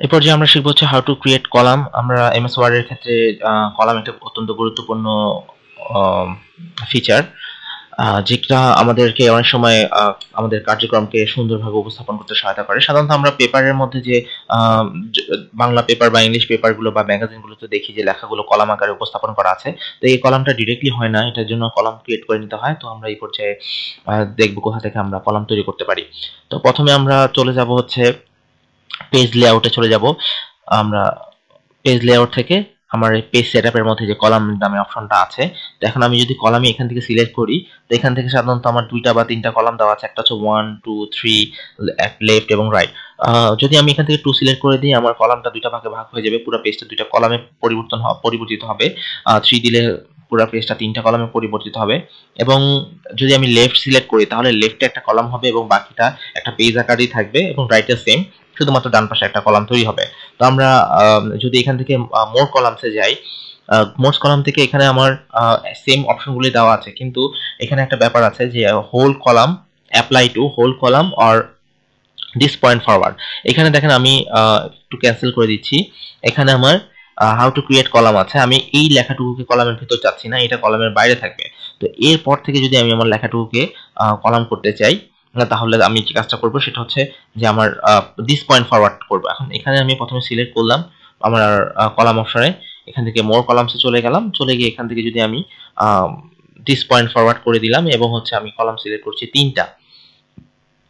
এই পর্যায়ে আমরা শিখব হচ্ছে হাউ টু ক্রিয়েট কলাম। আমরা এমএস ওয়ার্ড এর ক্ষেত্রে কলাম একটা অত্যন্ত গুরুত্বপূর্ণ ফিচার, যেটা আমাদেরকে অনেক সময় আমাদের কার্যক্রমকে সুন্দরভাবে উপস্থাপন করতে সহায়তা করে। সাধারণত আমরা পেপারের মধ্যে যে বাংলা পেপার বা ইংলিশ পেপারগুলো বা ম্যাগাজিনগুলোতে দেখি যে লেখাগুলো কলাম আকারে উপস্থাপন করা আছে। তো এই কলামটা ডিরেক্টলি হয় না, এটার জন্য কলাম ক্রিয়েট করে নিতে হয়। তো আমরা এই পর্যায়ে দেখব কোথা থেকে আমরা কলাম তৈরি করতে পারি। তো প্রথমে আমরা চলে যাব হচ্ছে পেজ লেআউটে চলে যাব। আমরা পেজ লেআউট থেকে আমার এই পেজ সেটআপের মধ্যে যে কলাম নামে অপশনটা আছে, তো এখন আমি যদি কলামে এখান থেকে সিলেক্ট করি, তো এখান থেকে সাধারণত আমার 2টা বা 3টা কলাম দেওয়া আছে। একটা হচ্ছে 1 2 3 লেফট এবং রাইট। যদি আমি এখান থেকে 2 সিলেক্ট করে দিই, আমার কলামটা 2টা ভাগে ভাগ হয়ে যাবে, পুরো পেজটা 2টা কলামে পরিবর্তিত হবে। 3 দিলে পুরো পেজটা 3টা কলামে পরিবর্তিত হবে। এবং যদি আমি লেফট সিলেক্ট করি, তাহলে লেফটে একটা কলাম হবে এবং বাকিটা একটা পেজ আকারেই থাকবে, এবং রাইটে সেম, শুধুমাত্র ডান পাশে একটা কলাম তৈরি হবে। তো আমরা যদি এখান থেকে মোর কলামসে যাই, মোর কলাম থেকে এখানে আমার সেম অপশনগুলি দেওয়া আছে, কিন্তু এখানে একটা ব্যাপার আছে যে whole column apply to whole column or this point forward. এখানে দেখেন আমি একটু ক্যান্সেল করে দিচ্ছি। এখানে আমার হাউ টু ক্রিয়েট কলাম আছে, আমি এই লেখাটুকুকে কলামের ভিতর চাচ্ছি না, এটা কলামের বাইরে থাকবে। তো এরপর থেকে যদি আমি আমার লেখাটুকুকে কলাম করতে চাই, তাহলে আমি যে কাজটা করব সেটা হচ্ছে যে আমার দিস পয়েন্ট ফরওয়ার্ড করব। এখন এখানে আমি প্রথমে সিলেক্ট করলাম আমার কলাম অপশনে, এখান থেকে মোর কলামসে চলে গেলাম, চলে গিয়ে এখান থেকে যদি আমি দিস পয়েন্ট ফরওয়ার্ড করে দিলাম এবং হচ্ছে আমি কলাম সিলেক্ট করছি 3টা,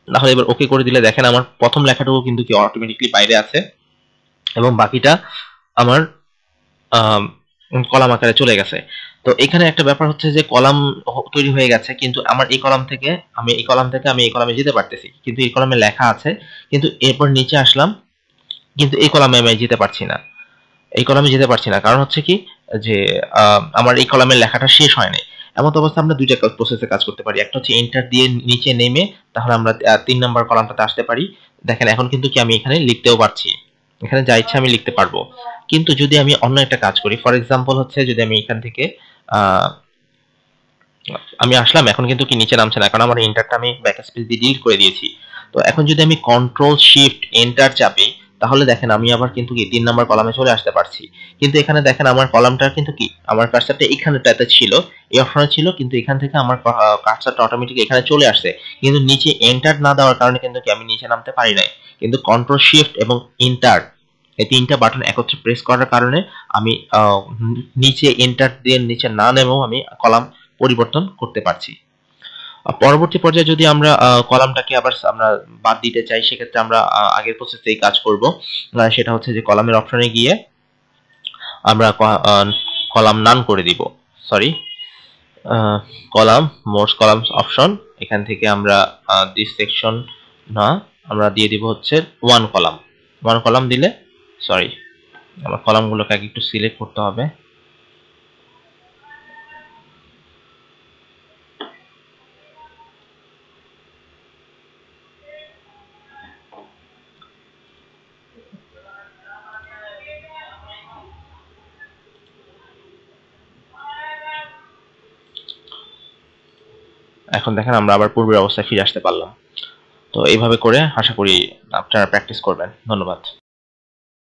তাহলে এবার ওকে করে দিলে দেখেন আমার প্রথম লেখাটুকু কিন্তু কি অটোমেটিকলি বাইরে আছে এবং বাকিটা আমার কলাম আকারে চলে গেছে। তো এখানে একটা ব্যাপার হচ্ছে যে কলাম তৈরি হয়ে গেছে, কিন্তু আমার এই কলাম থেকে আমি এই কলামে যেতে পারতেছি, কিন্তু এই কলামে লেখা আছে, কিন্তু এরপর নিচে আসলাম, কিন্তু এই কলামে আমি যেতে পারছি না। এই কলামে যেতে পারছি না, কারণ হচ্ছে কি যে আমার এই কলামের লেখাটা শেষ হয় নাই। এমন অবস্থা আমরা 2টা প্রসেসে কাজ করতে পারি। একটা হচ্ছে এন্টার দিয়ে নিচে নেমে তাহলে আমরা 3 নাম্বার কলামটাতে আসতে পারি। দেখেন এখন কিন্তু কি আমি এখানে লিখতেও পারছি, এখানে যা ইচ্ছা আমি লিখতে পারবো। কিন্তু যদি আমি অন্য একটা কাজ করি, ফর এক্সাম্পল হচ্ছে যদি আমি এখান থেকে আহ, আমি আসলাম, এখন কিন্তু কি নিচে নামছে না, কারণ আমার এন্টারটা আমি ব্যাকস্পেস দিয়ে ডিলিট করে দিয়েছি। তো এখন যদি আমি কন্ট্রোল শিফট এন্টার চাপি, তাহলে দেখেন আমি আবার কিন্তু কি 3 নাম্বার কলামে চলে আসতে পারছি। কিন্তু এখানে দেখেন আমার কলামটা কিন্তু কি আমার কার্সারটা এখানেটাতে ছিল, এই অপশনে ছিল, কিন্তু এখান থেকে আমার কার্সারটা অটোমেটিক এখানে চলে আসছে। কিন্তু নিচে এন্টার না দেওয়ার কারণে কিন্তু কি আমি নিচে নামতে পারি নাই। কিন্তু কন্ট্রোল শিফট এবং এন্টার এই 3টা বাটন একত্রে প্রেস করার কারণে আমি নিচে এন্টার দিয়ে নিচে না নেমেও আমি কলাম পরিবর্তন করতে পারছি। পরবর্তী পর্যায়ে যদি আমরা কলামটাকে আবার আমরা বাদ দিতে চাই, সেক্ষেত্রে আমরা আগের প্রসেসেই কাজ করব। সেটা হচ্ছে যে কলামের অপশনে গিয়ে আমরা কলাম নান করে দিব, sorry, column Morse columns option, এখান থেকে আমরা দিস সেকশন না, আমরা দিয়ে দিব হচ্ছে 1 কলাম। 1 কলাম দিলে, সরি, আমার কলামগুলোকে আগে একটু সিলেক্ট করতে হবে। এখন দেখেন আমরা আবার পূর্বের অবস্থায় ফিরে আসতে পারলাম। তো এইভাবে করে আশা করি আপনারা প্র্যাকটিস করবেন। ধন্যবাদ।